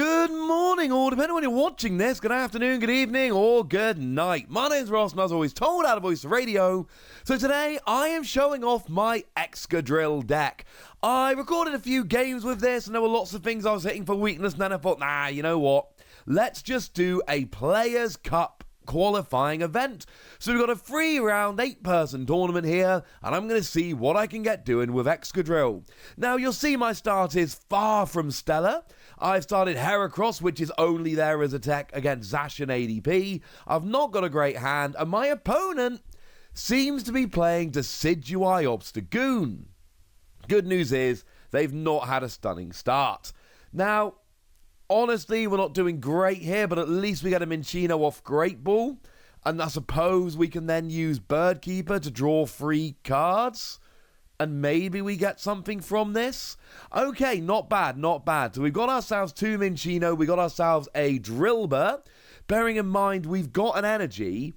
Good morning, or depending on when you're watching this, good afternoon, good evening, or good night. My name's Ross, and as always, told out of voice radio. So today, I am showing off my Excadrill deck. I recorded a few games with this, and there were lots of things I was hitting for weakness, and then I thought, nah, you know what? Let's just do a Players' Cup qualifying event. So we've got a 3-round, 8-person tournament here, and I'm going to see what I can get doing with Excadrill. Now, you'll see my start is far from stellar. I've started Heracross, which is only there as a tech against Zacian ADP. I've not got a great hand, and my opponent seems to be playing Decidueye Obstagoon. Good news is, they've not had a stunning start. Now, honestly, we're not doing great here, but at least we get a Minccino off Great Ball, and I suppose we can then use Birdkeeper to draw 3 cards. And maybe we get something from this. Okay, not bad, not bad. So we've got ourselves 2 Minccino, we got ourselves a Drillbur. Bearing in mind, we've got an Energy,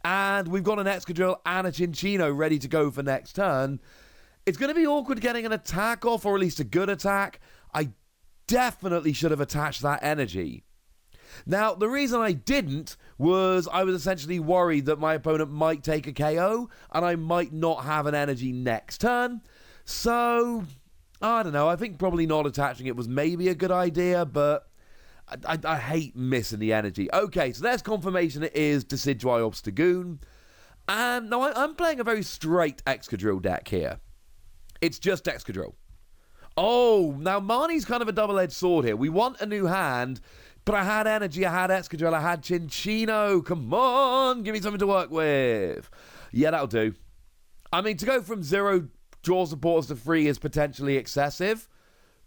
and we've got an Excadrill and a Cinccino ready to go for next turn. It's going to be awkward getting an attack off, or at least a good attack. I definitely should have attached that Energy. Now, the reason I didn't was I was essentially worried that my opponent might take a KO and I might not have an Energy next turn. So, I don't know. I think probably not attaching it was maybe a good idea, but I hate missing the Energy. Okay, so there's confirmation it is Decidueye Obstagoon. And now I'm playing a very straight Excadrill deck here. It's just Excadrill. Oh, now Marnie's kind of a double-edged sword here. We want a new hand, but I had Energy, I had Excadrill, I had Cinccino. Come on, give me something to work with. Yeah, that'll do. I mean, to go from 0 draw supporters to 3 is potentially excessive,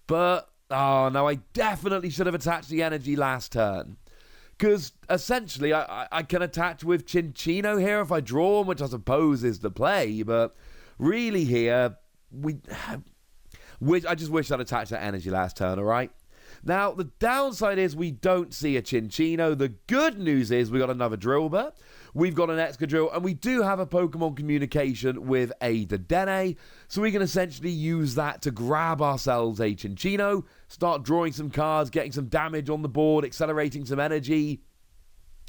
but, oh, no, I definitely should have attached the Energy last turn. Because, essentially, I can attach with Cinccino here if I draw him, which I suppose is the play, but really here, I just wish I'd attached that Energy last turn, alright? Now, the downside is we don't see a Cinccino. The good news is we got another Drillbur, we've got an Excadrill, and we do have a Pokemon communication with a Dedenne, so we can essentially use that to grab ourselves a Cinccino, start drawing some cards, getting some damage on the board, accelerating some energy.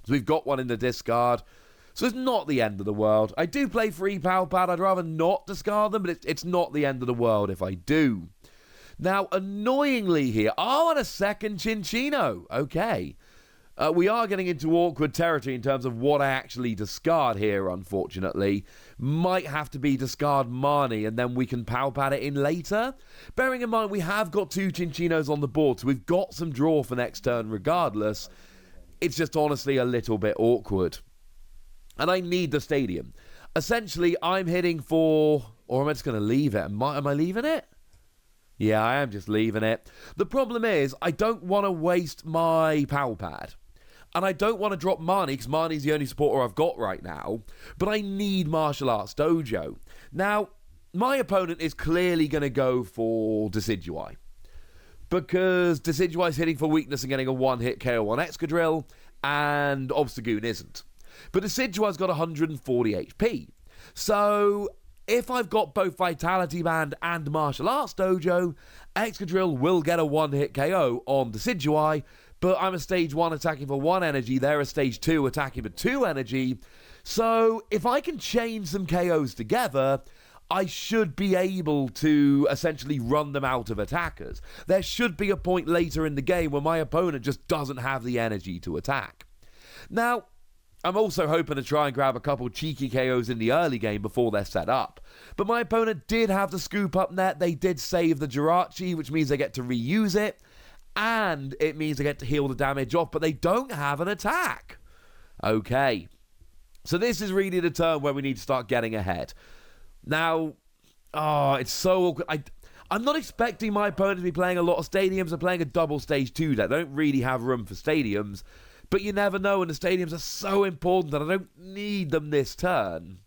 So we've got one in the discard. So it's not the end of the world. I do play 3 Palpad. I'd rather not discard them, but it's not the end of the world if I do. Now, annoyingly here, and a second Cinccino. Okay. We are getting into awkward territory in terms of what I actually discard here, unfortunately. Might have to be discard Marnie, and then we can Palpad it in later. Bearing in mind, we have got 2 Cinccinos on the board, so we've got some draw for next turn regardless. It's just honestly a little bit awkward. And I need the stadium. Essentially, I'm hitting for... Or am I just going to leave it? Am I leaving it? Yeah, I am just leaving it. The problem is, I don't want to waste my Palpad. And I don't want to drop Marnie, because Marnie's the only supporter I've got right now. But I need Martial Arts Dojo. Now, my opponent is clearly going to go for Decidueye. Because Decidueye's hitting for weakness and getting a 1-hit KO on Excadrill, and Obstagoon isn't. But Decidueye's got 140 HP. So, if I've got both Vitality Band and Martial Arts Dojo, Excadrill will get a 1-hit KO on Decidueye, but I'm a stage 1 attacking for 1 energy, they're a stage 2 attacking for 2 energy. So, if I can chain some KOs together, I should be able to essentially run them out of attackers. There should be a point later in the game where my opponent just doesn't have the energy to attack. Now, I'm also hoping to try and grab a couple cheeky KOs in the early game before they're set up. But my opponent did have the scoop up net. They did save the Jirachi, which means they get to reuse it. And it means they get to heal the damage off, but they don't have an attack. Okay. So this is really the turn where we need to start getting ahead. Now, it's so awkward. I'm not expecting my opponent to be playing a lot of stadiums. They're playing a double stage 2 deck. They don't really have room for stadiums. But you never know, and the stadiums are so important that I don't need them this turn.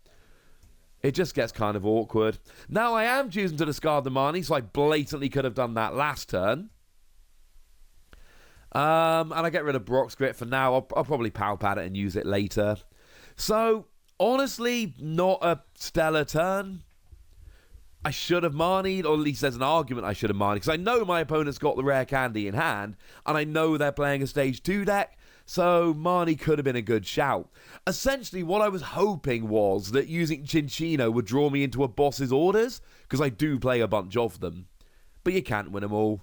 It just gets kind of awkward. Now I am choosing to discard the Marnie, so I blatantly could have done that last turn. And I get rid of Brock's Grit for now. I'll probably Palpad it and use it later. So, honestly, not a stellar turn. I should have Marnied, or at least there's an argument I should have Marnied, because I know my opponent's got the rare candy in hand, and I know they're playing a stage 2 deck, so Marnie could have been a good shout. Essentially, what I was hoping was that using Cinccino would draw me into a boss's orders, because I do play a bunch of them. But you can't win them all.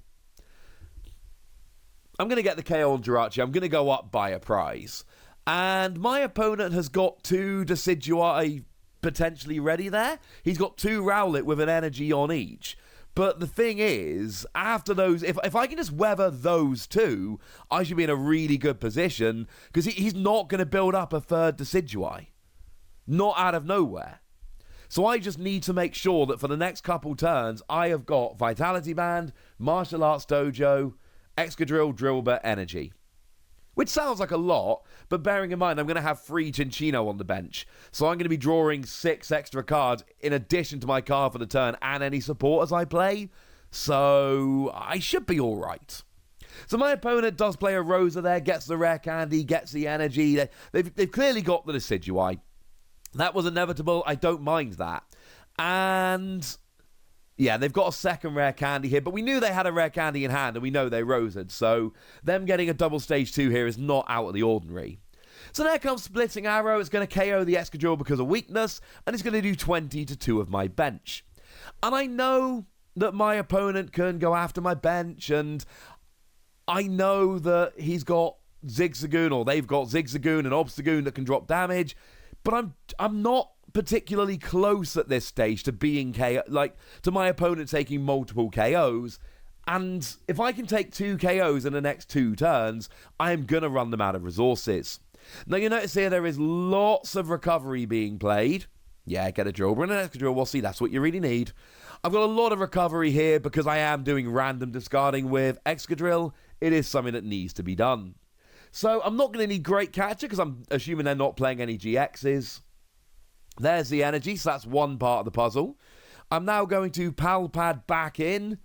I'm going to get the KO on Jirachi. I'm going to go up by a prize. And my opponent has got 2 Decidueye potentially ready there. He's got 2 Rowlet with an energy on each. But the thing is, after those, if I can just weather those 2, I should be in a really good position, because he's not going to build up a 3rd Decidueye. Not out of nowhere. So I just need to make sure that for the next couple turns, I have got Vitality Band, Martial Arts Dojo, Excadrill, Drillbur, Energy. Which sounds like a lot, but bearing in mind I'm going to have 3 Cinccino on the bench. So I'm going to be drawing 6 extra cards in addition to my card for the turn and any supporters I play. So I should be alright. So my opponent does play a Rosa there, gets the rare candy, gets the energy. They've clearly got the Decidueye. That was inevitable. I don't mind that. And yeah, they've got a second rare candy here, but we knew they had a rare candy in hand, and we know they Rosa'd, so them getting a double stage 2 here is not out of the ordinary. So there comes Splitting Arrow. It's going to KO the Excadrill because of weakness, and it's going to do 20 to 2 of my bench. And I know that my opponent can go after my bench, and I know that he's got Zigzagoon, or they've got Zigzagoon and Obstagoon that can drop damage, but I'm not particularly close at this stage to being to my opponent taking multiple KOs, and if I can take 2 KOs in the next 2 turns, I am going to run them out of resources. Now you notice here there is lots of recovery being played. Yeah, get a Drillbur and an Excadrill, we'll see, that's what you really need. I've got a lot of recovery here because I am doing random discarding with Excadrill. It is something that needs to be done. So I'm not going to need Great Catcher because I'm assuming they're not playing any GXs. There's the energy, so that's one part of the puzzle. I'm now going to Palpad back in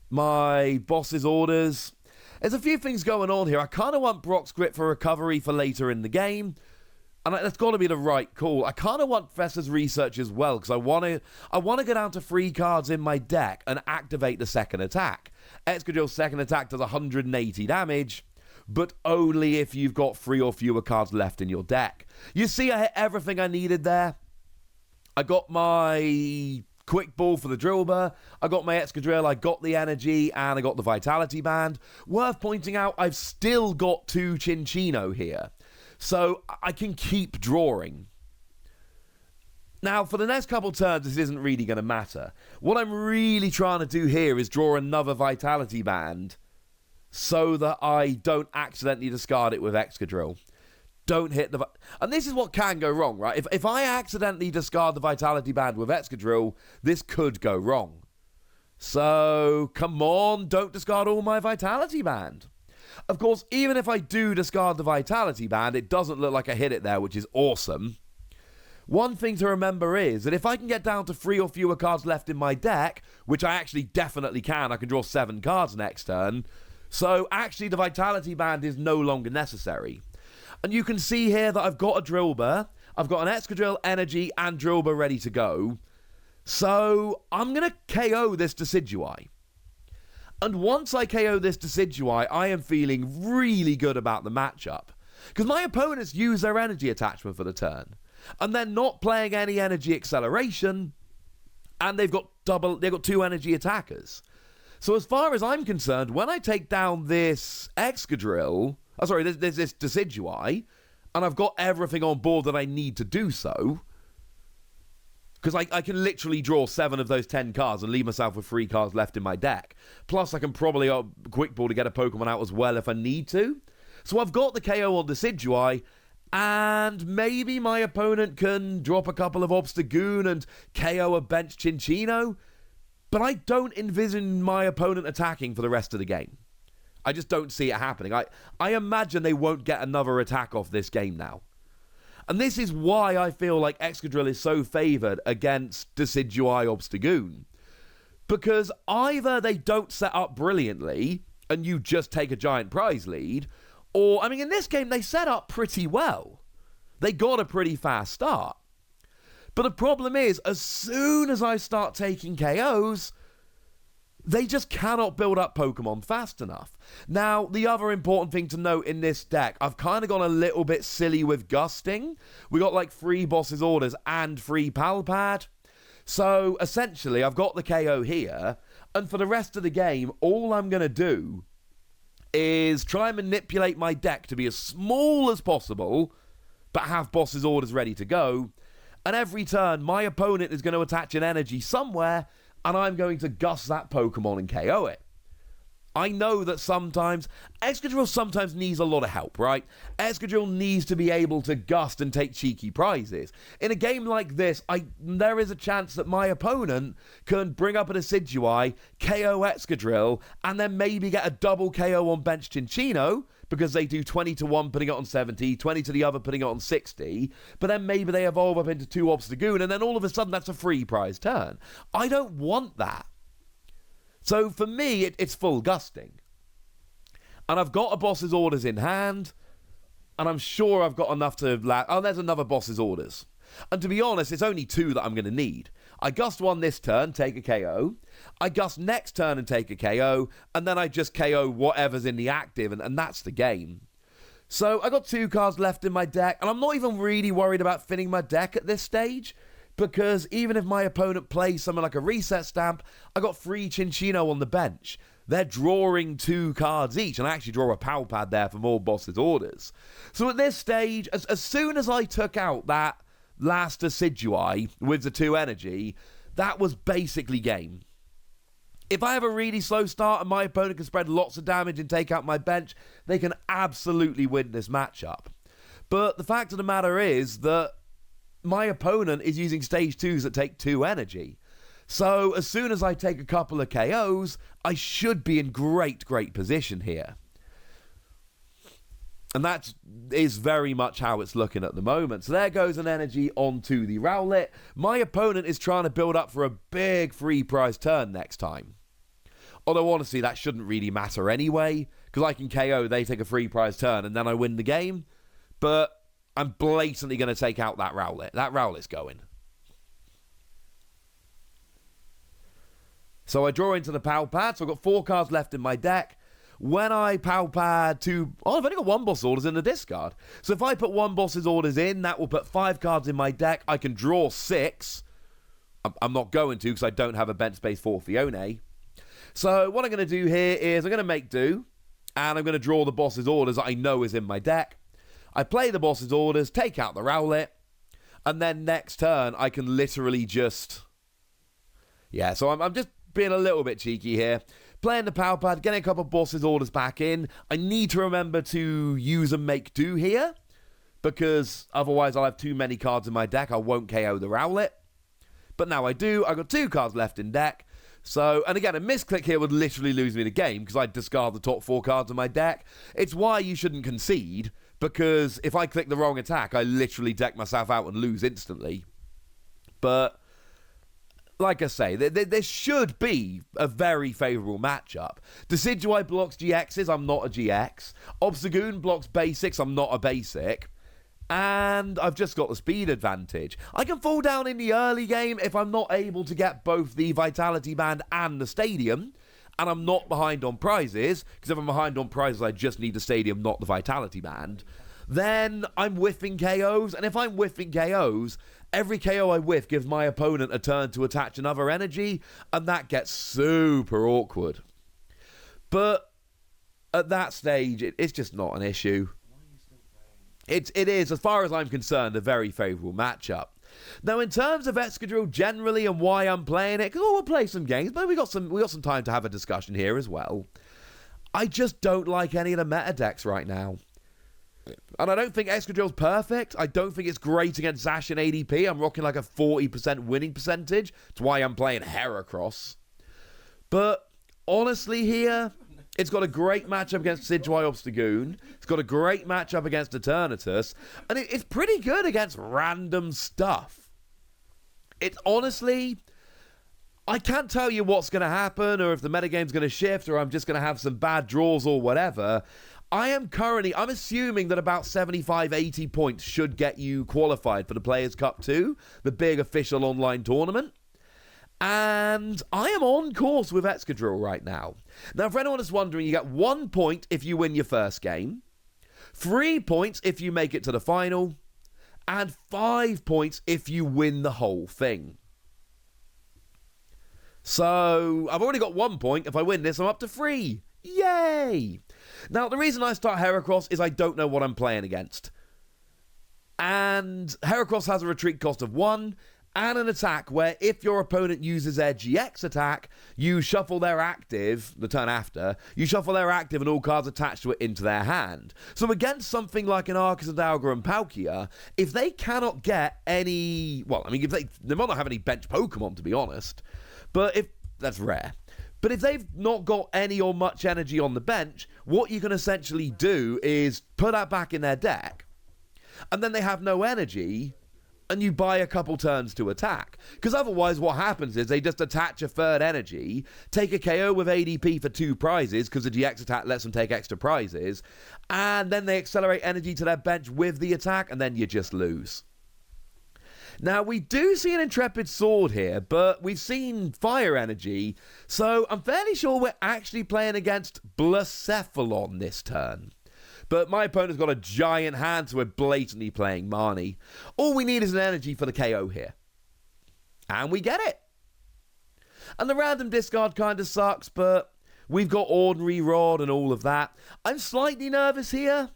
my boss's orders. There's a few things going on here. I kind of want Brock's Grip for recovery for later in the game, and that's got to be the right call. I kind of want Professor's Research as well, because I want to go down to 3 cards in my deck and activate the second attack. Excadrill's second attack does 180 damage, but only if you've got 3 or fewer cards left in your deck. You see, I hit everything I needed there. I got my Quick Ball for the Drillbur, I got my Excadrill, I got the energy, and I got the Vitality Band. Worth pointing out, I've still got 2 Cinccino here, so I can keep drawing. Now, for the next couple turns, this isn't really going to matter. What I'm really trying to do here is draw another Vitality Band so that I don't accidentally discard it with Excadrill. Don't hit the... And this is what can go wrong, right? If I accidentally discard the Vitality Band with Excadrill, this could go wrong. So, come on, don't discard all my Vitality Band. Of course, even if I do discard the Vitality Band, it doesn't look like I hit it there, which is awesome. One thing to remember is that if I can get down to 3 or fewer cards left in my deck, which I actually definitely can, I can draw 7 cards next turn, so actually the Vitality Band is no longer necessary. And you can see here that I've got a Drillbur, I've got an Excadrill, Energy, and Drillbur ready to go. So I'm going to KO this Decidueye. And once I KO this Decidueye, I am feeling really good about the matchup. Because my opponents use their energy attachment for the turn. And they're not playing any energy acceleration. And they've got 2 energy attackers. So as far as I'm concerned, when I take down this Excadrill... there's this Decidueye, and I've got everything on board that I need to do so. Because I can literally draw 7 of those 10 cards and leave myself with 3 cards left in my deck. Plus, I can probably Quick Ball to get a Pokemon out as well if I need to. So I've got the KO on Decidueye, and maybe my opponent can drop a couple of Obstagoon and KO a bench Cinccino. But I don't envision my opponent attacking for the rest of the game. I just don't see it happening. I imagine they won't get another attack off this game now. And this is why I feel like Excadrill is so favoured against Decidueye Obstagoon. Because either they don't set up brilliantly and you just take a giant prize lead, or, in this game they set up pretty well. They got a pretty fast start. But the problem is, as soon as I start taking KOs, they just cannot build up Pokemon fast enough. Now, the other important thing to note in this deck, I've kind of gone a little bit silly with Gusting. We got like 3 Boss's Orders and 3 Palpad. So, essentially, I've got the KO here, and for the rest of the game, all I'm going to do is try and manipulate my deck to be as small as possible, but have Boss's Orders ready to go. And every turn, my opponent is going to attach an energy somewhere, and I'm going to Gust that Pokemon and KO it. I know that sometimes, Excadrill sometimes needs a lot of help, right? Excadrill needs to be able to Gust and take cheeky prizes. In a game like this, there is a chance that my opponent can bring up a Decidueye, KO Excadrill, and then maybe get a double KO on bench Chinchino, because they do 20 to 1 putting it on 70, 20 to the other putting it on 60, but then maybe they evolve up into 2 Obstagoon, and then all of a sudden that's a free prize turn. I don't want that. So for me, it's full Gusting. And I've got a Boss's Orders in hand, and I'm sure I've got enough to... Oh, there's another Boss's Orders. And to be honest, it's only 2 that I'm going to need. I Gust 1 this turn, take a KO. I Gust next turn and take a KO, and then I just KO whatever's in the active, and that's the game. So I got 2 cards left in my deck, and I'm not even really worried about filling my deck at this stage, because even if my opponent plays something like a Reset Stamp, I got 3 Chinchino on the bench. They're drawing 2 cards each, and I actually draw a Palpad there for more Boss's Orders. So at this stage, as soon as I took out that last Decidueye with the 2 energy, that was basically game. If I have a really slow start and my opponent can spread lots of damage and take out my bench, they can absolutely win this matchup. But the fact of the matter is that my opponent is using stage 2s that take 2 energy. So as soon as I take a couple of KOs, I should be in great position here. And that is very much how it's looking at the moment. So there goes an energy onto the Rowlet. My opponent is trying to build up for a big free prize turn next time. Although honestly, that shouldn't really matter anyway, because I can KO, they take a free prize turn, and then I win the game. But I'm blatantly going to take out that Rowlet. That Rowlet's going. So I draw into the Palpad. So I've got 4 cards left in my deck. When I Palpad 2... Oh, I've only got 1 Boss Orders in the discard. So if I put 1 Boss's Orders in, that will put 5 cards in my deck. I can draw 6. I'm not going to, because I don't have a bench space for Fiona. So what I'm going to do here is I'm going to make do. And I'm going to draw the Boss's Orders that I know is in my deck. I play the Boss's Orders, take out the Rowlet, and then next turn I can literally just... Yeah, so I'm just being a little bit cheeky here. Playing the Palpad, getting a couple of Boss's Orders back in. I need to remember to use a make do here, because otherwise I'll have too many cards in my deck. I won't KO the Rowlet. But now I do. I've got 2 cards left in deck. So, and again, a misclick here would literally lose me the game, because I'd discard the top 4 cards in my deck. It's why you shouldn't concede, because if I click the wrong attack, I literally deck myself out and lose instantly. But like I say, there should be a very favourable matchup. Decidueye blocks GXs, I'm not a GX. Obstagoon blocks basics, I'm not a basic. And I've just got the speed advantage. I can fall down in the early game if I'm not able to get both the Vitality Band and the Stadium. And I'm not behind on prizes, because if I'm behind on prizes, I just need the Stadium, not the Vitality Band. Then I'm whiffing KOs, and if I'm whiffing KOs, every KO I whiff gives my opponent a turn to attach another energy, and that gets super awkward. But at that stage, it's just not an issue. It is, as far as I'm concerned, a very favourable matchup. Now, in terms of Excadrill generally and why I'm playing it, because we'll play some games, but we got some time to have a discussion here as well. I just don't like any of the meta decks right now. And I don't think Excadrill's perfect. I don't think it's great against Zash and ADP. I'm rocking like a 40% winning percentage. That's why I'm playing Heracross. But honestly here, it's got a great matchup against Decidueye Obstagoon. It's got a great matchup against Eternatus. And it's pretty good against random stuff. It's honestly... I can't tell you what's going to happen, or if the metagame's going to shift, or I'm just going to have some bad draws or whatever. I'm assuming that about 75, 80 points should get you qualified for the Players' Cup 2, the big official online tournament. And I am on course with Excadrill right now. Now, for anyone that's wondering, you get 1 point if you win your first game, 3 points if you make it to the final, and 5 points if you win the whole thing. So, I've already got 1 point. If I win this, I'm up to 3. Yay! Now, the reason I start Heracross is I don't know what I'm playing against. And Heracross has a retreat cost of 1, and an attack where if your opponent uses their GX attack, you shuffle their active, the turn after, you shuffle their active and all cards attached to it into their hand. So against something like an Arcus and Alga and Palkia, if they cannot get any, well, I mean, if they might not have any bench Pokemon, to be honest, but if, that's rare. But if they've not got any or much energy on the bench, what you can essentially do is put that back in their deck, and then they have no energy, and you buy a couple turns to attack. Because otherwise what happens is they just attach a third energy, take a KO with ADP for 2 prizes, because the GX attack lets them take extra prizes, and then they accelerate energy to their bench with the attack, and then you just lose. Now, we do see an Intrepid Sword here, but we've seen Fire Energy, so I'm fairly sure we're actually playing against Blacephalon this turn. But my opponent's got a giant hand, so we're blatantly playing Marnie. All we need is an energy for the KO here. And we get it. And the random discard kind of sucks, but we've got Ordinary Rod and all of that. I'm slightly nervous here.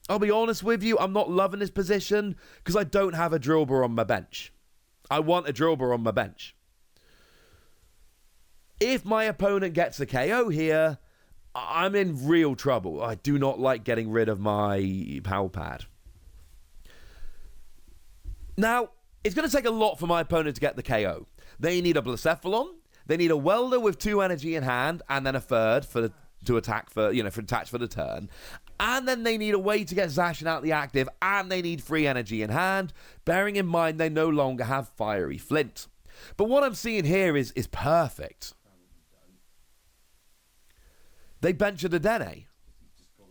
I'll be honest with you, I'm not loving this position because I don't have a Drillbur on my bench. I want a Drillbur on my bench. If my opponent gets a KO here, I'm in real trouble. I do not like getting rid of my Pal Pad. Now, it's going to take a lot for my opponent to get the KO. They need a Blacephalon, they need a Welder with 2 energy in hand, and then a third to attack for the turn. And then they need a way to get Zacian out the active, and they need 3 energy in hand, bearing in mind they no longer have Fiery Flint. But what I'm seeing here is perfect. They bench a Dedenne.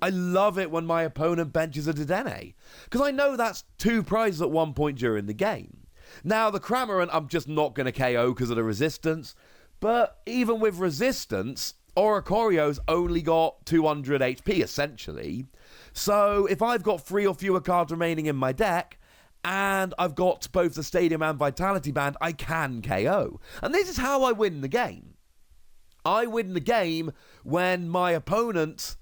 I love it when my opponent benches a Dedenne, because I know that's 2 prizes at 1 point during the game. Now, the Cramorant, I'm just not going to KO because of the resistance, but even with resistance, Oricorio's only got 200 HP, essentially. So if I've got 3 or fewer cards remaining in my deck, and I've got both the Stadium and Vitality Band, I can KO. And this is how I win the game. I win the game when my opponent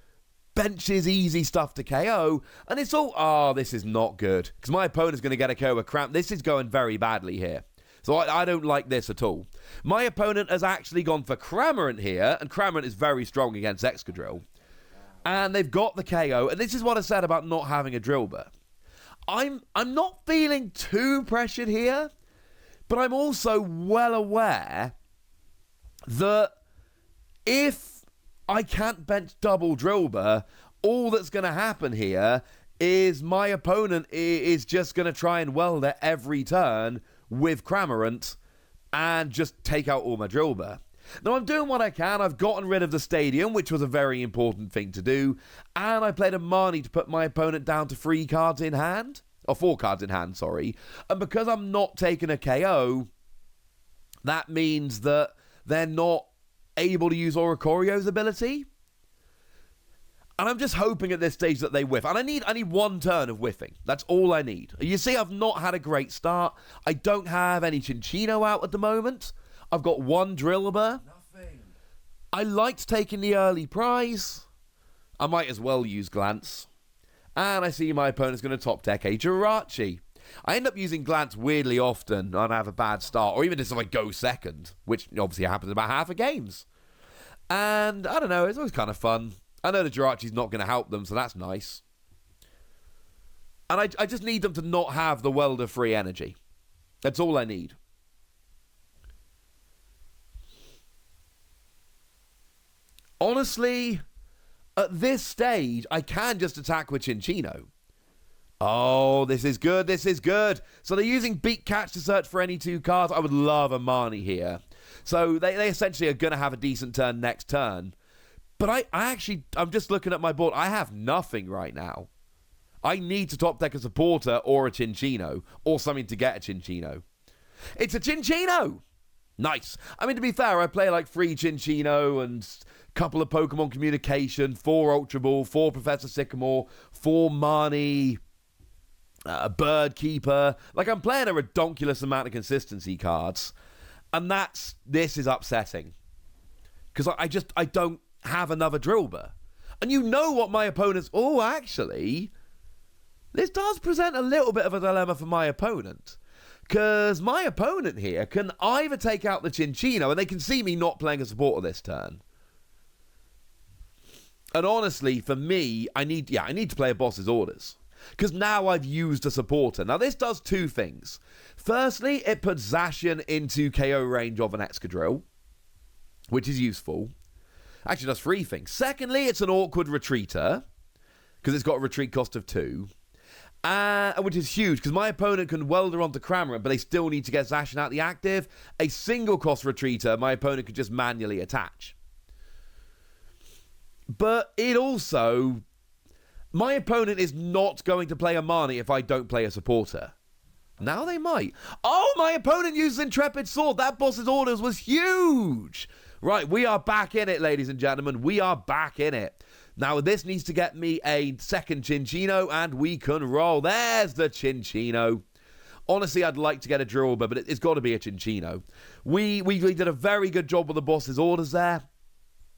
benches easy stuff to KO, and it's all, this is not good, because my opponent's going to get a KO with Cramp. This is going very badly here. So I don't like this at all. My opponent has actually gone for Cramorant here, and Cramorant is very strong against Excadrill. And they've got the KO, and this is what I said about not having a Drillbur. I'm not feeling too pressured here, but I'm also well aware that if I can't bench double Drillbur, all that's going to happen here is my opponent is just going to try and weld it every turn with Cramorant and just take out all my Drillbur. Now, I'm doing what I can. I've gotten rid of the Stadium, which was a very important thing to do, and I played a Marnie to put my opponent down to 3 cards in hand, or 4 cards in hand, sorry. And because I'm not taking a KO, that means that they're not able to use Oricorio's ability. And I'm just hoping at this stage that they whiff. And I need 1 turn of whiffing. That's all I need. You see, I've not had a great start. I don't have any Cinccino out at the moment. I've got 1 Drillbur. Nothing. I liked taking the early prize. I might as well use Glance. And I see my opponent's going to top deck a Jirachi. I end up using Glance weirdly often and I have a bad start, or even just if I go second, which obviously happens about half of games. And I don't know, it's always kind of fun. I know the Jirachi's not going to help them, so that's nice. And I just need them to not have the welder-free energy. That's all I need. Honestly, at this stage, I can just attack with Cinccino. Oh, this is good, this is good. So they're using Beat Catch to search for any 2 cards. I would love a Marnie here. So they essentially are going to have a decent turn next turn. But I'm just looking at my board. I have nothing right now. I need to top deck a supporter or a Chinchino or something to get a Chinchino. It's a Chinchino! Nice. I mean, to be fair, I play like 3 Chinchino and a couple of Pokemon Communication, 4 Ultra Ball, 4 Professor Sycamore, 4 Marnie, a Bird Keeper. Like, I'm playing a redonkulous amount of consistency cards. And this is upsetting. Because I don't have another Drillbur. And you know what my opponent's... Oh, actually... This does present a little bit of a dilemma for my opponent. Because my opponent here can either take out the Chinchino, and they can see me not playing a supporter this turn. And honestly, for me, I need to play a boss's orders. Because now I've used a supporter. Now, this does 2 things. Firstly, it puts Zacian into KO range of an Excadrill, which is useful. Actually, does 3 things. Secondly, it's an awkward retreater, because it's got a retreat cost of 2. Which is huge, because my opponent can welder onto Cramorant, but they still need to get Zacian out the active. A single cost retreater, my opponent could just manually attach. But it also... My opponent is not going to play a Marnie if I don't play a supporter. Now they might. Oh, my opponent uses Intrepid Sword. That boss's orders was huge. Right, we are back in it, ladies and gentlemen. We are back in it. Now, this needs to get me a second Chinchino, and we can roll. There's the Chinchino. Honestly, I'd like to get a Drillbur, but it's got to be a Chinchino. We did a very good job with the boss's orders there.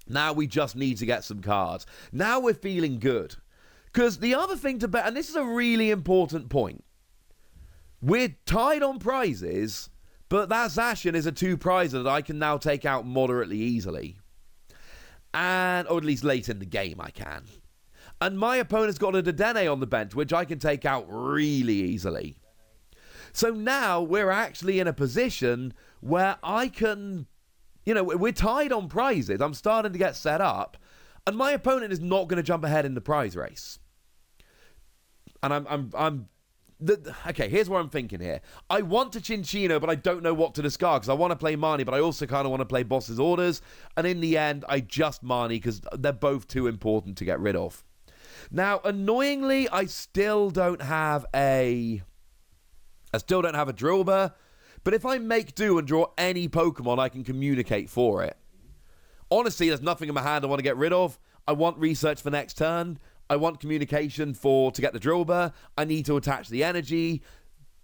Now we just need to get some cards. Now we're feeling good. Because the other thing to bet, and this is a really important point, we're tied on prizes, but that Zacian is a 2-prizer that I can now take out moderately easily. Or at least late in the game I can. And my opponent's got a Dedenne on the bench, which I can take out really easily. So now we're actually in a position where I can... we're tied on prizes. I'm starting to get set up. And my opponent is not going to jump ahead in the prize race. And okay, here's what I'm thinking here. I want to Chinchino, but I don't know what to discard, because I want to play Marnie, but I also kind of want to play Boss's Orders. And in the end, I just Marnie, because they're both too important to get rid of. Now, annoyingly, I still don't have a Drillbur, but if I make do and draw any Pokemon, I can communicate for it. Honestly, there's nothing in my hand I want to get rid of. I want research for next turn. I want communication to get the Drillbur. I need to attach the energy.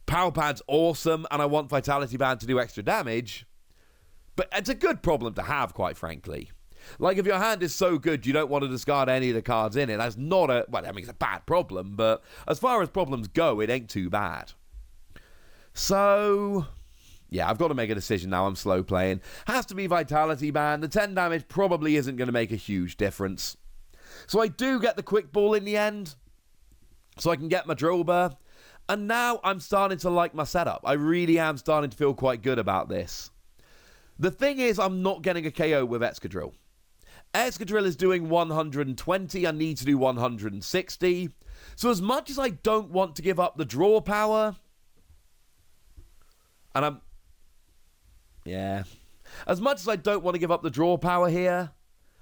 Power Pad's awesome, and I want Vitality Band to do extra damage. But it's a good problem to have, quite frankly. Like, if your hand is so good, you don't want to discard any of the cards in it. That's not it's a bad problem, but as far as problems go, it ain't too bad. So... yeah, I've got to make a decision now. I'm slow playing. Has to be Vitality Band. The 10 damage probably isn't going to make a huge difference. So I do get the Quick Ball in the end. So I can get my Drillbur. And now I'm starting to like my setup. I really am starting to feel quite good about this. The thing is, I'm not getting a KO with Excadrill. Excadrill is doing 120. I need to do 160. So as much as I don't want to give up the draw power... and as much as I don't want to give up the draw power here,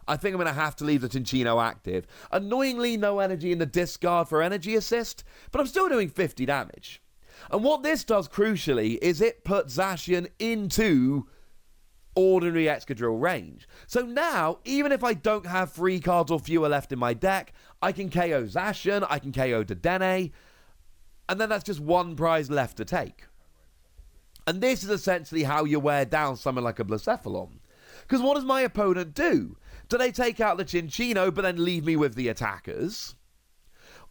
I think I'm going to have to leave the Chinchino active. Annoyingly, no energy in the discard for energy assist, but I'm still doing 50 damage. And what this does, crucially, is it puts Zacian into ordinary Excadrill range. So now, even if I don't have 3 cards or fewer left in my deck, I can KO Zacian, I can KO Dedenne, and then that's just 1 prize left to take. And this is essentially how you wear down someone like a Blacephalon. Because what does my opponent do? Do they take out the Chinchino but then leave me with the attackers?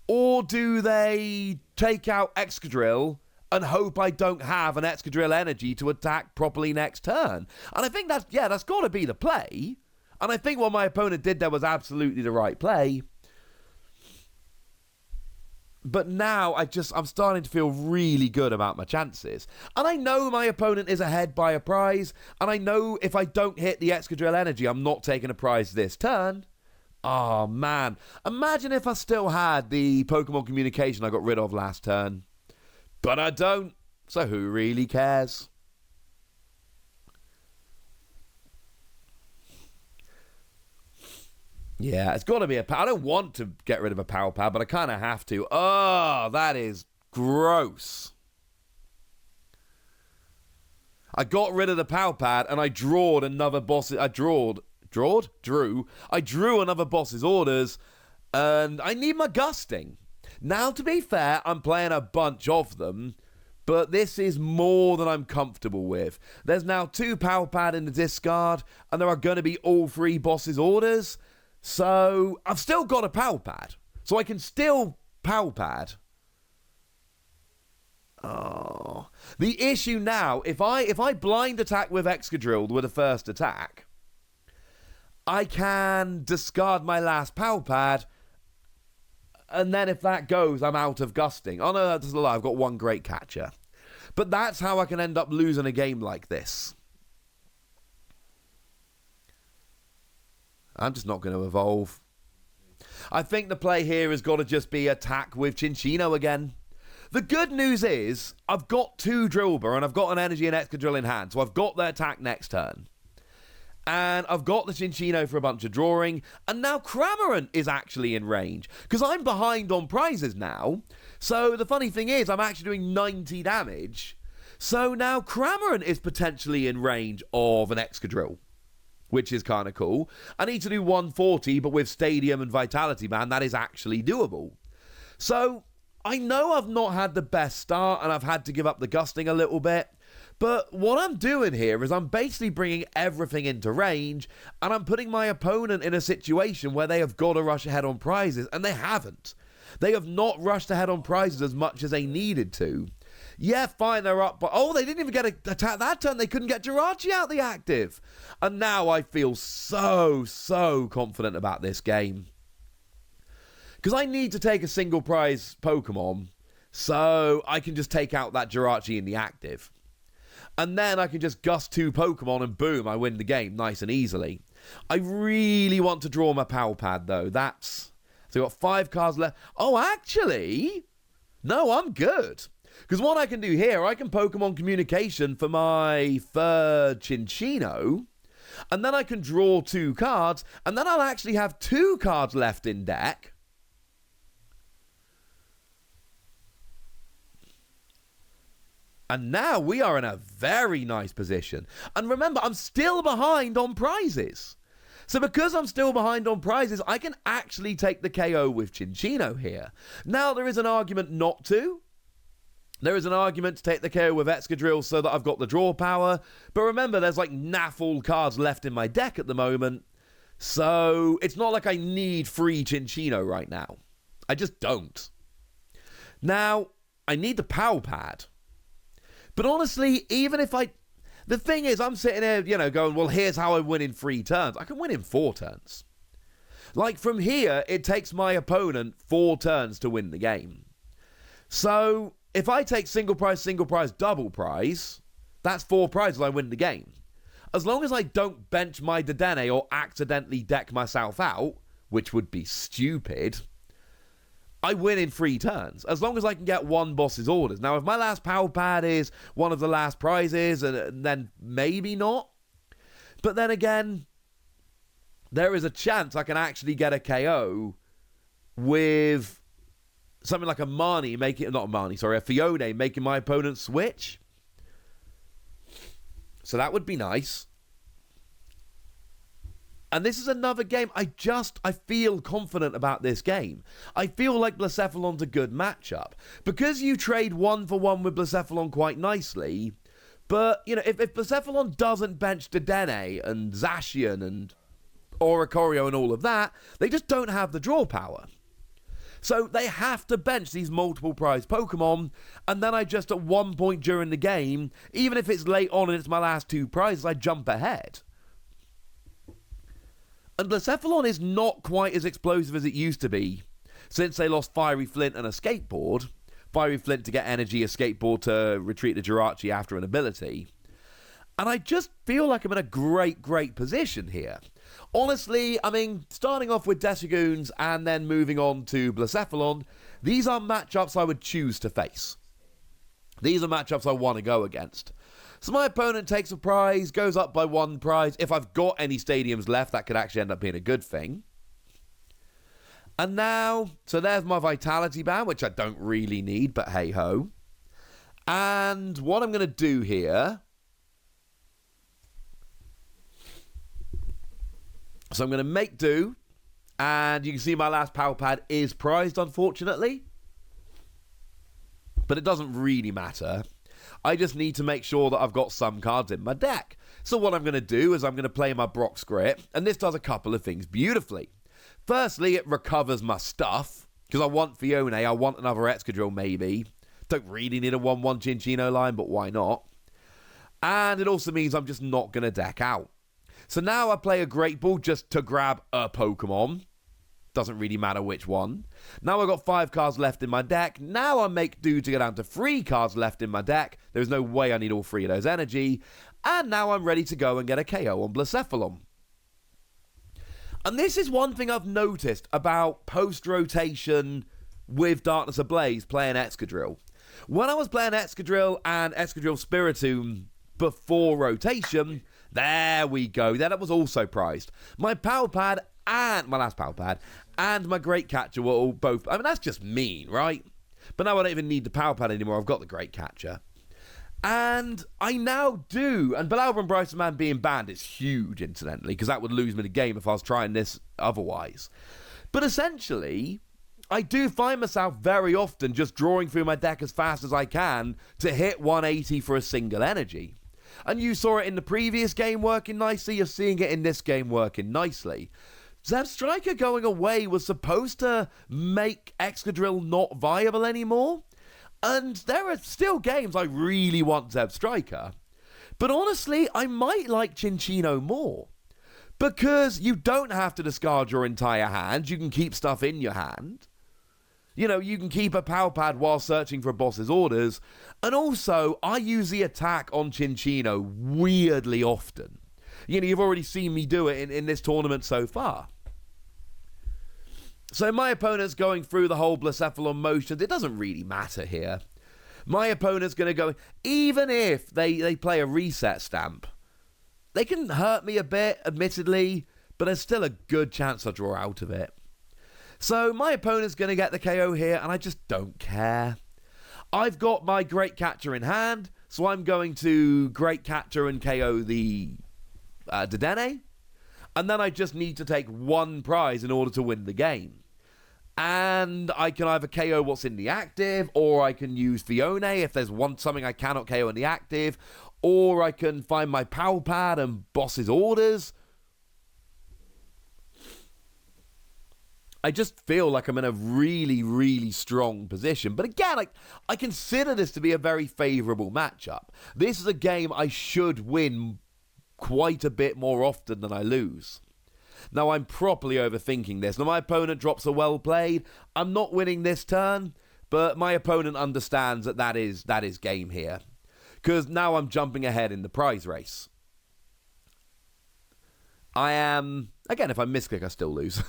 Or do they take out Excadrill and hope I don't have an Excadrill energy to attack properly next turn? And I think that's got to be the play. And I think what my opponent did there was absolutely the right play. But now I'm starting to feel really good about my chances. And I know my opponent is ahead by a prize. And I know if I don't hit the Excadrill energy, I'm not taking a prize this turn. Oh, man. Imagine if I still had the Pokemon Communication I got rid of last turn. But I don't. So who really cares? Yeah, it's got to be a... I don't want to get rid of a power pad, but I kind of have to. Oh, that is gross. I got rid of the power pad and I drawed another boss. I drew another boss's orders, and I need my gusting. Now, to be fair, I'm playing a bunch of them, but this is more than I'm comfortable with. There's now 2 power pad in the discard, and there are going to be all 3 boss's orders. So I've still got a power pad, so I can still power pad. Oh, the issue now, if I blind attack with Excadrill with the first attack, I can discard my last power pad, and then if that goes, I'm out of gusting. Oh no, that's a lie, I've got 1 great catcher. But that's how I can end up losing a game like this. I'm just not going to evolve. I think the play here has got to just be attack with Chinchino again. The good news is, I've got 2 Drillbur and I've got an Energy and Excadrill in hand, so I've got their attack next turn. And I've got the Chinchino for a bunch of drawing, and now Cramorant is actually in range, because I'm behind on prizes now. So the funny thing is, I'm actually doing 90 damage. So now Cramorant is potentially in range of an Excadrill, which is kind of cool. I need to do 140, but with Stadium and Vitality Man, that is actually doable. So I know I've not had the best start, and I've had to give up the gusting a little bit. But what I'm doing here is I'm basically bringing everything into range, and I'm putting my opponent in a situation where they have got to rush ahead on prizes, and they haven't. They have not rushed ahead on prizes as much as they needed to. Yeah, fine, they're up, but oh, they didn't even get an attack that turn. They couldn't get Jirachi out the active. And now I feel so confident about this game. Because I need to take a single prize Pokemon, so I can just take out that Jirachi in the active. And then I can just gust 2 Pokemon and boom, I win the game nice and easily. I really want to draw my Power Pad though. So I've got 5 cards left. Oh, actually, no, I'm good. Because what I can do here, I can Pokemon Communication for my 3rd Chinchino. And then I can draw 2 cards. And then I'll actually have 2 cards left in deck. And now we are in a very nice position. And remember, I'm still behind on prizes. So because I'm still behind on prizes, I can actually take the KO with Chinchino here. Now, there is an argument not to. There is an argument to take the KO with Excadrill so that I've got the draw power. But remember, there's like naffle cards left in my deck at the moment. So it's not like I need free Chinchino right now. I just don't. Now, I need the Power Pad. But honestly, even if the thing is, I'm sitting here, going, well, here's how I win in 3 turns. I can win in 4 turns. Like, from here, it takes my opponent 4 turns to win the game. So, if I take single prize, double prize, that's 4 prizes, I win the game. As long as I don't bench my Dedenne or accidentally deck myself out, which would be stupid, I win in 3 turns, as long as I can get 1 boss's orders. Now, if my last Power Pad is one of the last prizes, and then maybe not. But then again, there is a chance I can actually get a KO with something like a Fione making my opponent switch. So that would be nice. And this is another game, I feel confident about this game. I feel like Blacephalon's a good matchup. Because you trade 1 for 1 with Blacephalon quite nicely, but, if Blacephalon doesn't bench Dedenne and Zacian and Oricorio and all of that, they just don't have the draw power. So they have to bench these multiple prize Pokemon, and then I just, at one point during the game, even if it's late on and it's my last 2 prizes, I jump ahead. And Blacephalon is not quite as explosive as it used to be, since they lost Fiery Flint and a Skateboard. Fiery Flint to get energy, a Skateboard to retreat the Jirachi after an ability. And I just feel like I'm in a great position here. Honestly, starting off with Decigoons and then moving on to Blacephalon, these are matchups I would choose to face. These are matchups I want to go against. So my opponent takes a prize, goes up by 1 prize. If I've got any stadiums left, that could actually end up being a good thing. And now, so there's my Vitality Band, which I don't really need, but hey-ho. And what I'm going to do here... So I'm going to make do. And you can see my last Power Pad is prized, unfortunately. But it doesn't really matter. I just need to make sure that I've got some cards in my deck. So what I'm going to do is I'm going to play my Brock Script. And this does a couple of things beautifully. Firstly, it recovers my stuff, because I want Fiona, I want another Excadrill maybe. Don't really need a 1-1 Chinchino line, but why not? And it also means I'm just not going to deck out. So now I play a Great Ball just to grab a Pokemon. Doesn't really matter which one. Now I've got 5 cards left in my deck. Now I make do to get down to 3 cards left in my deck. There's no way I need all 3 of those energy. And now I'm ready to go and get a KO on Blacephalon. And this is one thing I've noticed about post-rotation with Darkness Ablaze playing Excadrill. When I was playing Excadrill and Excadrill Spiritomb before rotation, there we go. That was also prized. My Power Pad and my last Power Pad and my Great Catcher were all both... I mean, that's just mean, right? But now I don't even need the Power Pad anymore. I've got the Great Catcher. And I now do. And Bilal and Bryson Man being banned is huge, incidentally, because that would lose me the game if I was trying this otherwise. But essentially, I do find myself very often just drawing through my deck as fast as I can to hit 180 for a single energy. And you saw it in the previous game working nicely. You're seeing it in this game working nicely. Zebstrika going away was supposed to make Excadrill not viable anymore. And there are still games I really want Zebstrika. But honestly, I might like Chinchino more. Because you don't have to discard your entire hand. You can keep stuff in your hand. You know, you can keep a Power Pad while searching for a boss's orders. And also, I use the attack on Chinchino weirdly often. You know, you've already seen me do it in this tournament so far. So my opponent's going through the whole Blacephalon motions. It doesn't really matter here. My opponent's going to go... Even if they play a reset stamp, they can hurt me a bit, admittedly, but there's still a good chance I'll draw out of it. So my opponent's going to get the KO here, and I just don't care. I've got my Great Catcher in hand, so I'm going to Great Catcher and KO the Dedenne. And then I just need to take 1 prize in order to win the game. And I can either KO what's in the active, or I can use Fiona if there's something I cannot KO in the active, or I can find my Power Pad and boss's orders. I just feel like I'm in a really, really strong position. But again, I consider this to be a very favourable matchup. This is a game I should win quite a bit more often than I lose. Now, I'm properly overthinking this. Now, my opponent drops a well played. I'm not winning this turn, but my opponent understands that is game here. Because now I'm jumping ahead in the prize race. I am... Again, if I misclick, I still lose.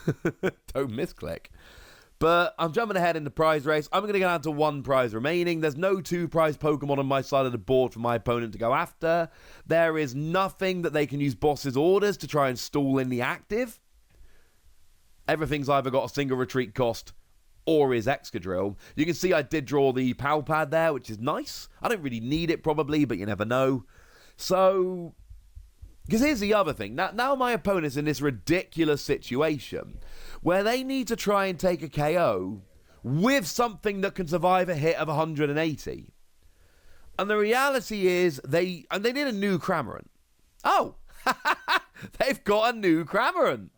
Don't misclick. But I'm jumping ahead in the prize race. I'm going to go down to 1 prize remaining. There's no 2 prize Pokemon on my side of the board for my opponent to go after. There is nothing that they can use boss's orders to try and stall in the active. Everything's either got a single retreat cost or is Excadrill. You can see I did draw the Power Pad there, which is nice. I don't really need it probably, but you never know. So... Because here's the other thing. Now my opponent's in this ridiculous situation where they need to try and take a KO with something that can survive a hit of 180. And the reality is they need a new Cramorant. Oh! They've got a new Cramorant.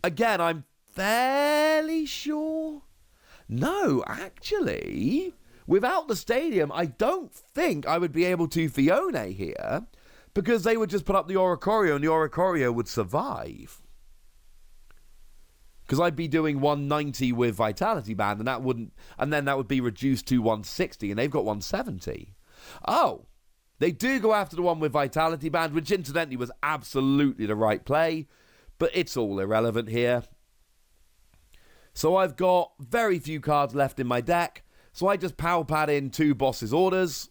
Again, I'm fairly sure. No, actually, without the stadium, I don't think I would be able to Fiona here. Because they would just put up the Oricorio and the Oricorio would survive. Because I'd be doing 190 with Vitality Band and then that would be reduced to 160 and they've got 170. Oh, they do go after the one with Vitality Band, which incidentally was absolutely the right play, but it's all irrelevant here. So I've got very few cards left in my deck, so I just Power Pad in 2 boss's orders.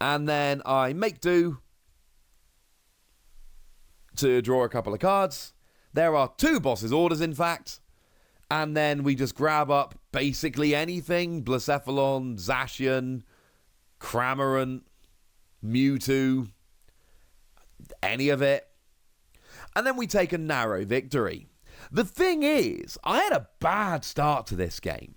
And then I make do to draw a couple of cards. There are 2 bosses orders, in fact. And then we just grab up basically anything. Blacephalon, Zacian, Cramorant, Mewtwo, any of it. And then we take a narrow victory. The thing is, I had a bad start to this game.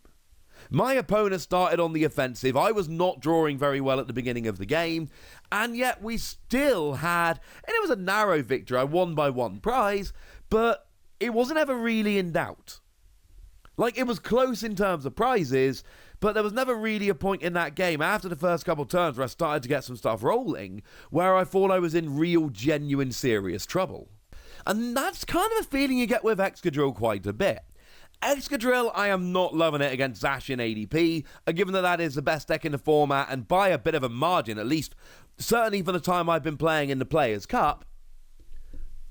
My opponent started on the offensive. I was not drawing very well at the beginning of the game. And yet we still had, and it was a narrow victory. I won by 1 prize, but it wasn't ever really in doubt. Like, it was close in terms of prizes, but there was never really a point in that game after the first couple turns where I started to get some stuff rolling, where I thought I was in real, genuine, serious trouble. And that's kind of a feeling you get with Excadrill quite a bit. Excadrill, I am not loving it against Zacian ADP, given that that is the best deck in the format, and by a bit of a margin, at least, certainly for the time I've been playing in the Players' Cup,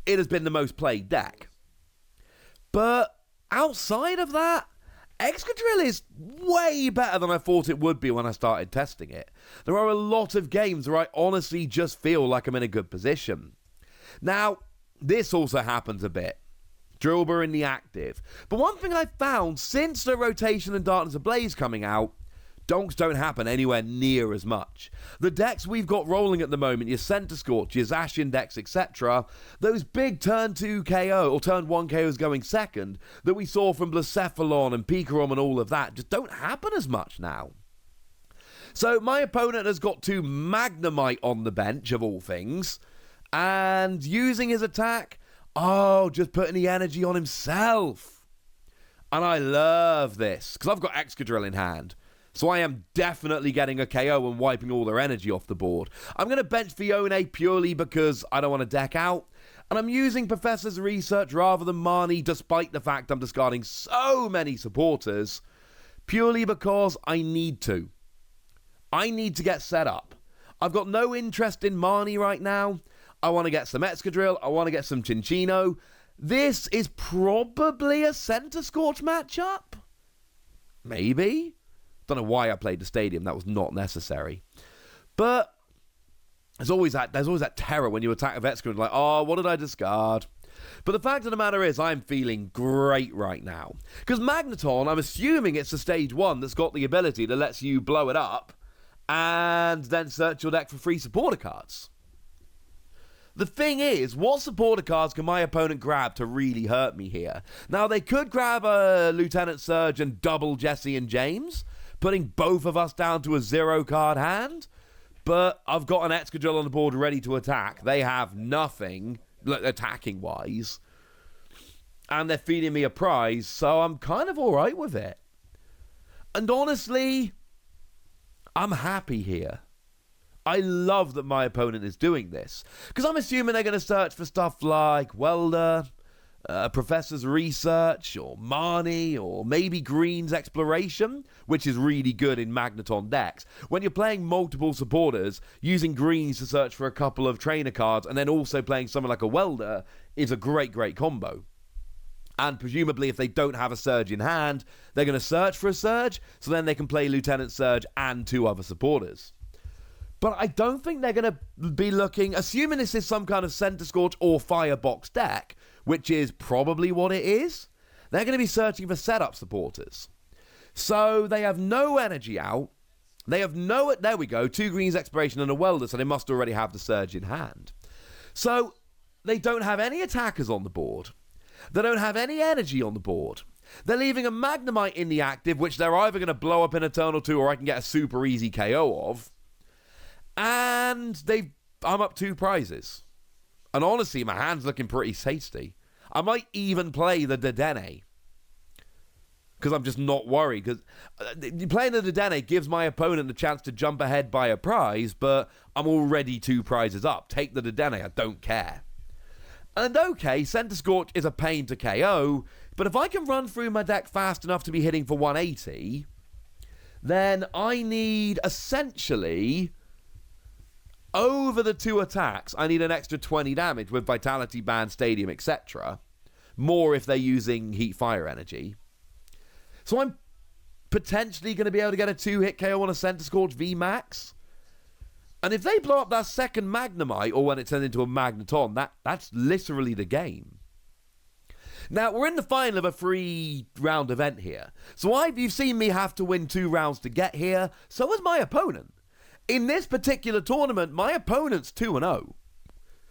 it has been the most played deck. But outside of that, Excadrill is way better than I thought it would be when I started testing it. There are a lot of games where I honestly just feel like I'm in a good position. Now, this also happens a bit. Drillbur in the active. But one thing I've found since the Rotation and Darkness Ablaze coming out, donks don't happen anywhere near as much. The decks we've got rolling at the moment, your Center Scorch, your Zacian decks, etc., those big turn 2 KO or turn 1 KOs going second that we saw from Blacephalon and Pikarom and all of that just don't happen as much now. So my opponent has got 2 Magnemite on the bench, of all things, and using his attack, just putting the energy on himself. And I love this, because I've got Excadrill in hand. So I am definitely getting a KO and wiping all their energy off the board. I'm going to bench Fiona purely because I don't want to deck out. And I'm using Professor's Research rather than Marnie, despite the fact I'm discarding so many supporters, purely because I need to. I need to get set up. I've got no interest in Marnie right now. I want to get some Excadrill. I want to get some Chinchino. This is probably a Center Scorch matchup. Maybe. Don't know why I played the stadium. That was not necessary. But there's always that terror when you attack with Excadrill. Like, what did I discard? But the fact of the matter is, I'm feeling great right now. Because Magneton, I'm assuming it's the stage 1 that's got the ability that lets you blow it up and then search your deck for free supporter cards. The thing is, what supporter cards can my opponent grab to really hurt me here? Now, they could grab a Lieutenant Surge and double Jesse and James, putting both of us down to a 0-card hand, but I've got an Excadrill on the board ready to attack. They have nothing, attacking-wise, and they're feeding me a prize, so I'm kind of alright with it. And honestly, I'm happy here. I love that my opponent is doing this, because I'm assuming they're going to search for stuff like Welder, Professor's Research, or Marnie, or maybe Green's Exploration, which is really good in Magneton decks. When you're playing multiple supporters, using Greens to search for a couple of trainer cards, and then also playing someone like a Welder, is a great, great combo. And presumably, if they don't have a Surge in hand, they're going to search for a Surge, so then they can play Lieutenant Surge and 2 other supporters. But I don't think they're going to be looking, assuming this is some kind of Center Scorch or Firebox deck, which is probably what it is, they're going to be searching for setup supporters. So they have no energy out. They have there we go, 2 Greens Exploration and a Welder, so they must already have the Surge in hand. So they don't have any attackers on the board. They don't have any energy on the board. They're leaving a Magnemite in the active, which they're either going to blow up in a turn or 2, or I can get a super easy KO of. And I'm up 2 prizes. And honestly, my hand's looking pretty tasty. I might even play the Dedenne, because I'm just not worried. Because playing the Dedenne gives my opponent the chance to jump ahead by a prize, but I'm already 2 prizes up. Take the Dedenne, I don't care. And okay, Center Scorch is a pain to KO, but if I can run through my deck fast enough to be hitting for 180, then I need essentially, over the 2 attacks, I need an extra 20 damage with Vitality Band, Stadium, etc. More if they're using Heat Fire Energy. So I'm potentially going to be able to get a 2-hit KO on a Center Scorch VMAX. And if they blow up that second Magnemite, or when it turns into a Magneton, that's literally the game. Now, we're in the final of a 3-round event here. So you've seen me have to win 2 rounds to get here. So has my opponent. In this particular tournament, my opponent's 2-0.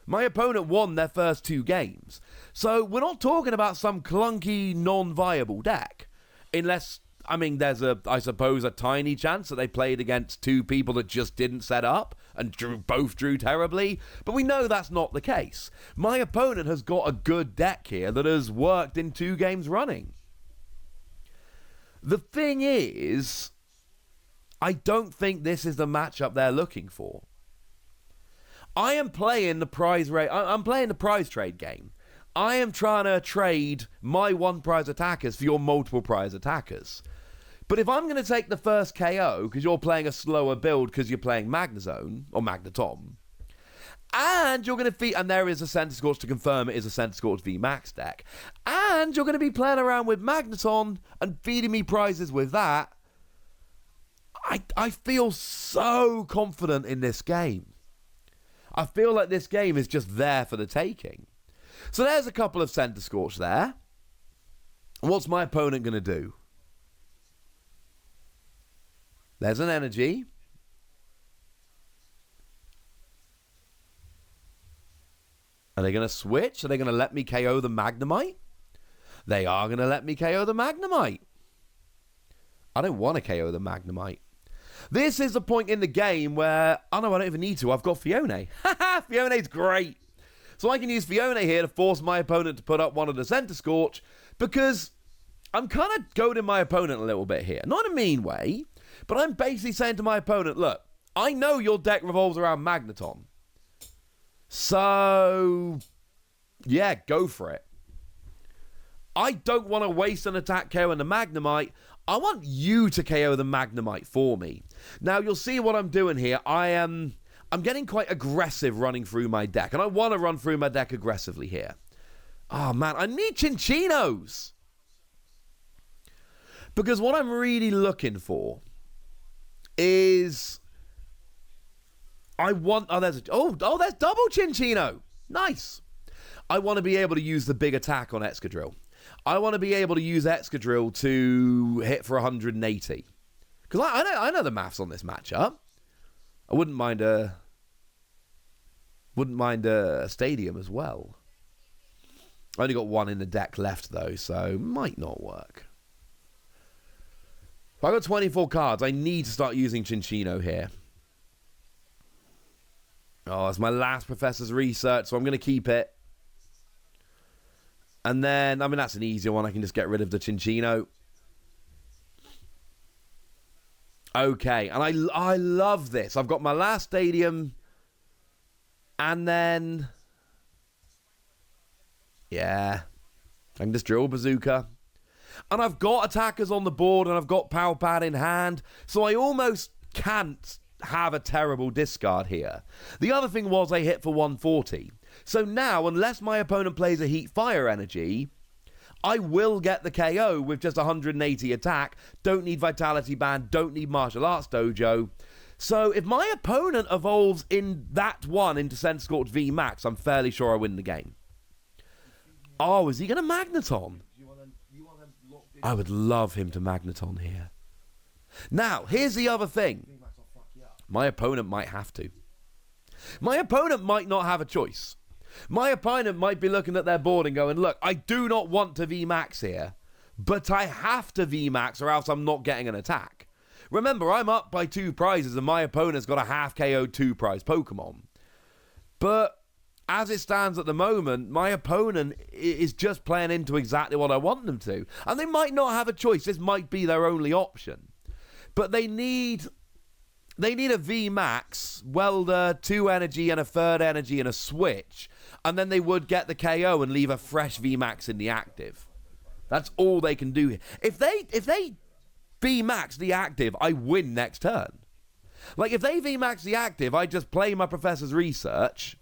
My opponent won their first 2 games. So we're not talking about some clunky, non-viable deck. Unless, I mean, there's I suppose, a tiny chance that they played against 2 people that just didn't set up and both drew terribly. But we know that's not the case. My opponent has got a good deck here that has worked in 2 games running. The thing is, I don't think this is the matchup they're looking for. I am playing the I'm playing the prize trade game. I am trying to trade my 1 prize attackers for your multiple prize attackers. But if I'm going to take the first KO because you're playing a slower build because you're playing Magnezone or Magneton, and you're going to and there is a Centiskorch to confirm it is a Centiskorch VMAX deck, and you're going to be playing around with Magneton and feeding me prizes with that, I feel so confident in this game. I feel like this game is just there for the taking. So there's a couple of Centiskorch there. What's my opponent going to do? There's an energy. Are they going to switch? Are they going to let me KO the Magnemite? They are going to let me KO the Magnemite. I don't want to KO the Magnemite. This is the point in the game where, oh no, I don't even need to. I've got Fiona. Haha, Fiona's great. So I can use Fiona here to force my opponent to put up one of the Centiskorch because I'm kind of goading my opponent a little bit here. Not in a mean way, but I'm basically saying to my opponent, look, I know your deck revolves around Magneton. So, yeah, go for it. I don't want to waste an attack KO on the Magnemite. I want you to KO the Magnemite for me. Now, you'll see what I'm doing here. I'm getting quite aggressive running through my deck, and I want to run through my deck aggressively here. Oh, man, I need Chinchinos. Because what I'm really looking for is... there's double Chinchino. Nice. I want to be able to use the big attack on Excadrill. I want to be able to use Excadrill to hit for 180. Because I know the maths on this matchup. I wouldn't mind a stadium as well. I only got 1 in the deck left though, so might not work. If I got 24 cards, I need to start using Chinchino here. Oh, it's my last Professor's Research, so I'm going to keep it. And then, I mean, that's an easier one. I can just get rid of the Chinchino. Okay, and I love this. I've got my last stadium. And then... yeah. I can just drill Bazooka. And I've got attackers on the board, and I've got Power Pad in hand. So I almost can't have a terrible discard here. The other thing was I hit for 140. So now, unless my opponent plays a Heat Fire Energy, I will get the KO with just 180 attack. Don't need Vitality Band, don't need Martial Arts Dojo. So if my opponent evolves in that one into Centiskorch V Max, I'm fairly sure I win the game. Oh, is he going to Magneton? I would love him to Magneton here. Now, here's the other thing. My opponent might have to. My opponent might not have a choice. My opponent might be looking at their board and going, look, I do not want to VMAX here, but I have to VMAX or else I'm not getting an attack. Remember, I'm up by 2 prizes and my opponent's got a half KO 2 prize Pokemon. But as it stands at the moment, my opponent is just playing into exactly what I want them to. And they might not have a choice. This might be their only option. But they need a VMAX, Welder, 2 energy and a 3rd energy and a switch. And then they would get the KO and leave a fresh VMAX in the active. That's all they can do here. If they VMAX the active, I win next turn. Like, if they VMAX the active, I just play my Professor's Research,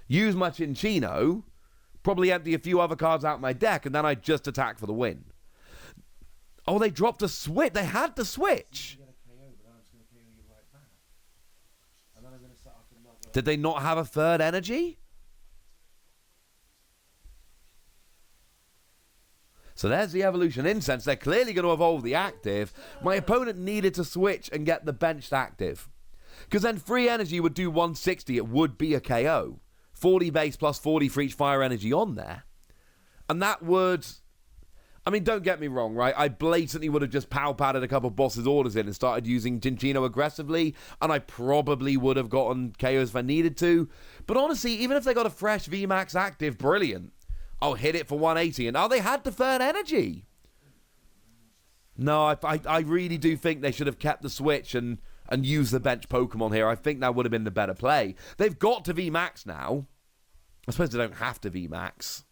use my Chinchino, probably empty a few other cards out my deck, and then I just attack for the win. Oh, they dropped a switch. They had to switch. Did they not have a 3rd energy? So there's the evolution incense. They're clearly going to evolve the active. My opponent needed to switch and get the benched active. Because then free energy would do 160. It would be a KO. 40 base plus 40 for each fire energy on there. And that would... I mean, don't get me wrong, right? I blatantly would have just pow-padded a couple of bosses' orders in and started using Chinchino aggressively, and I probably would have gotten KOs if I needed to. But honestly, even if they got a fresh VMAX active, brilliant. I'll hit it for 180, and they had deferred energy. No, I really do think they should have kept the switch and used the bench Pokemon here. I think that would have been the better play. They've got to VMAX now. I suppose they don't have to VMAX.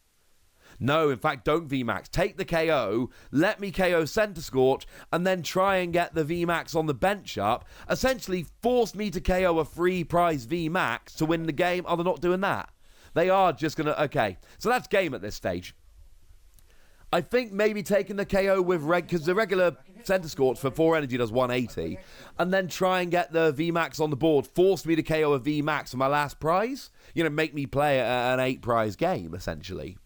No, in fact, don't VMAX. Take the KO, let me KO Center Scorch, and then try and get the VMAX on the bench up. Essentially, force me to KO a free prize VMAX to win the game. Oh, they're not doing that. They are just going to... Okay, so that's game at this stage. I think maybe taking the KO with because the regular Center Scorch for 4 energy does 180, and then try and get the VMAX on the board, force me to KO a VMAX for my last prize. You know, make me play an 8 prize game, essentially.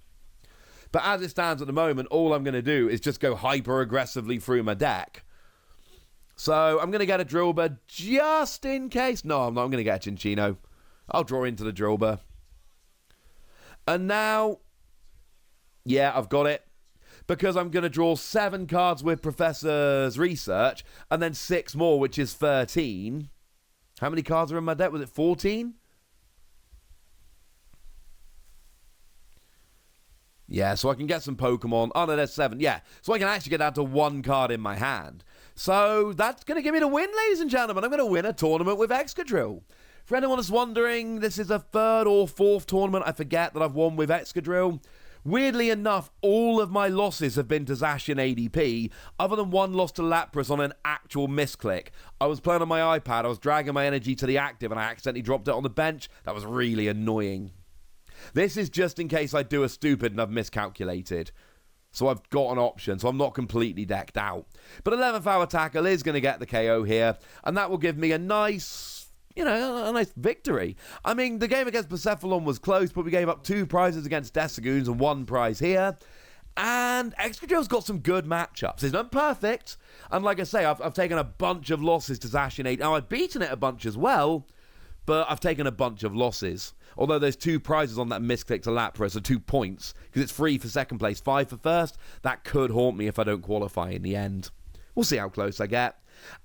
But as it stands at the moment, all I'm going to do is just go hyper-aggressively through my deck. So I'm going to get a Drillbur just in case. No, I'm not. I'm going to get a Chinchino. I'll draw into the Drillbur. And now, yeah, I've got it. Because I'm going to draw 7 cards with Professor's Research, and then 6 more, which is 13. How many cards are in my deck? Was it 14? Yeah, so I can get some Pokemon. Oh, no, there's 7. Yeah, so I can actually get down to 1 card in my hand. So that's going to give me the win, ladies and gentlemen. I'm going to win a tournament with Excadrill. For anyone that's wondering, this is a 3rd or 4th tournament, I forget, that I've won with Excadrill. Weirdly enough, all of my losses have been to Zacian ADP, other than one loss to Lapras on an actual misclick. I was playing on my iPad, I was dragging my energy to the active, and I accidentally dropped it on the bench. That was really annoying. This is just in case I do a stupid and I've miscalculated. So I've got an option, so I'm not completely decked out. But 11th Hour Tackle is going to get the KO here, and that will give me a nice, a nice victory. I mean, the game against Persephone was close, but we gave up 2 prizes against Desagoons and 1 prize here. And Excadrill's got some good matchups. It's not perfect, and like I say, I've taken a bunch of losses to Zacian 8. Now, I've beaten it a bunch as well, but I've taken a bunch of losses. Although there's 2 prizes on that misclick to Lapras, so 2 points, because it's free for 2nd place, 5 for 1st. That could haunt me if I don't qualify in the end. We'll see how close I get.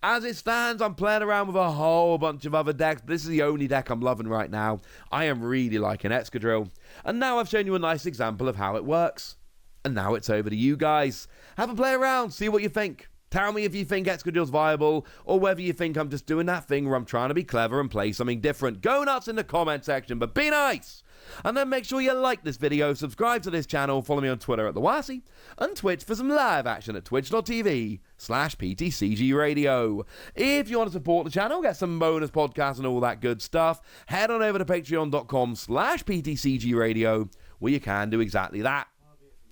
As it stands, I'm playing around with a whole bunch of other decks, but this is the only deck I'm loving right now. I am really liking Excadrill. And now I've shown you a nice example of how it works. And now it's over to you guys. Have a play around, see what you think. Tell me if you think Excadrill's viable, or whether you think I'm just doing that thing where I'm trying to be clever and play something different. Go nuts in the comment section, but be nice! And then make sure you like this video, subscribe to this channel, follow me on Twitter at TheWassy, and Twitch for some live action at twitch.tv/PTCG Radio. If you want to support the channel, get some bonus podcasts and all that good stuff, head on over to patreon.com/PTCG Radio, where you can do exactly that.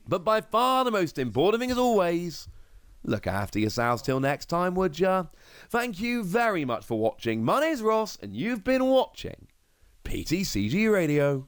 But by far the most important thing as always, look after yourselves till next time, would ya? Thank you very much for watching. My name's Ross, and you've been watching PTCG Radio.